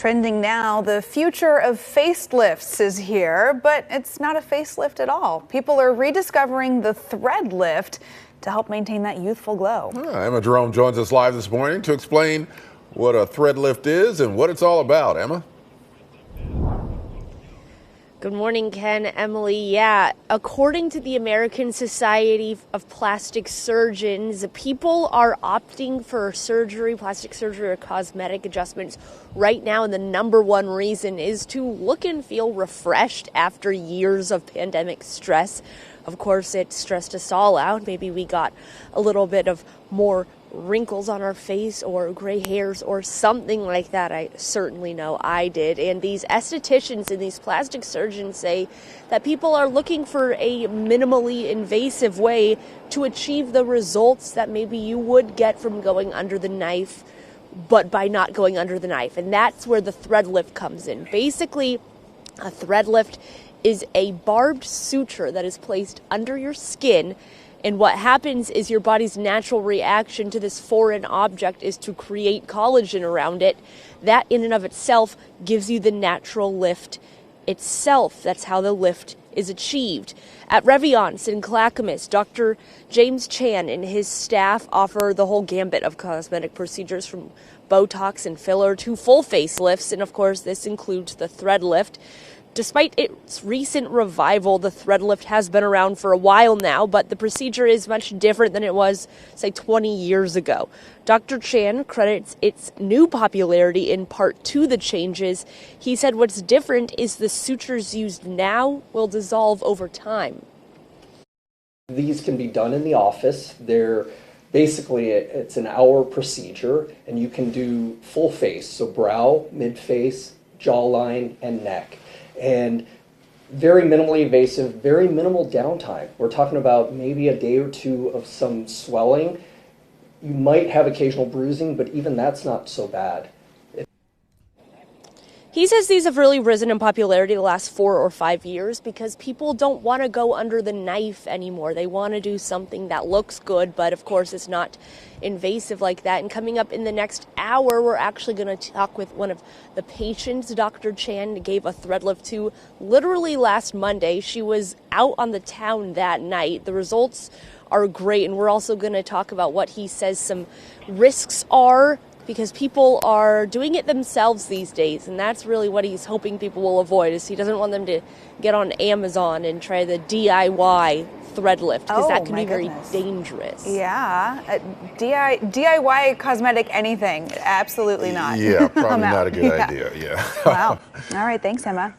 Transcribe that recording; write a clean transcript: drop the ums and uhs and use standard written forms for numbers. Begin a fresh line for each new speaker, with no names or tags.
Trending now, the future of facelifts is here, but it's not a facelift at all. People are rediscovering the thread lift to help maintain that youthful glow.
Emma Jerome joins us live this morning to explain what a thread lift is and what it's all about. Emma?
Good morning, Ken, Emily. Yeah, according to the American Society of Plastic Surgeons, people are opting for surgery, plastic surgery or cosmetic adjustments right now. And the number one reason is to look and feel refreshed after years of pandemic stress. Of course, it stressed us all out. Maybe we got a little bit of more wrinkles on our face or gray hairs or something like that. I certainly know I did. And these estheticians and these plastic surgeons say that people are looking for a minimally invasive way to achieve the results that maybe you would get from going under the knife, but by not going under the knife. And that's where the thread lift comes in. Basically, a thread lift is a barbed suture that is placed under your skin. And what happens is your body's natural reaction to this foreign object is to create collagen around it. That in and of itself gives you the natural lift itself. That's how the lift is achieved. At Revion's in Clackamas, Dr. James Chan and his staff offer the whole gambit of cosmetic procedures from Botox and filler to full facelifts. And of course, this includes the thread lift. Despite its recent revival, the thread lift has been around for a while now, but the procedure is much different than it was, say, 20 years ago. Dr. Chan credits its new popularity in part to the changes. He said what's different is the sutures used now will dissolve over time.
These can be done in the office. It's an hour procedure, and you can do full face, so brow, mid-face, jawline, and neck. And very minimally invasive, very minimal downtime. We're talking about maybe a day or two of some swelling. You might have occasional bruising, but even that's not so bad.
He says these have really risen in popularity the last 4 or 5 years because people don't want to go under the knife anymore. They want to do something that looks good, but of course it's not invasive like that. And coming up in the next hour, we're actually going to talk with one of the patients Dr. Chan gave a thread lift to literally last Monday. She was out on the town that night. The results are great, and we're also going to talk about what he says some risks are, because people are doing it themselves these days, and that's really what he's hoping people will avoid. Is he doesn't want them to get on Amazon and try the DIY thread lift, because that can be very dangerous.
Yeah, DIY cosmetic anything, absolutely not.
Yeah, probably not a good idea. Yeah.
Wow. All right, thanks, Emma.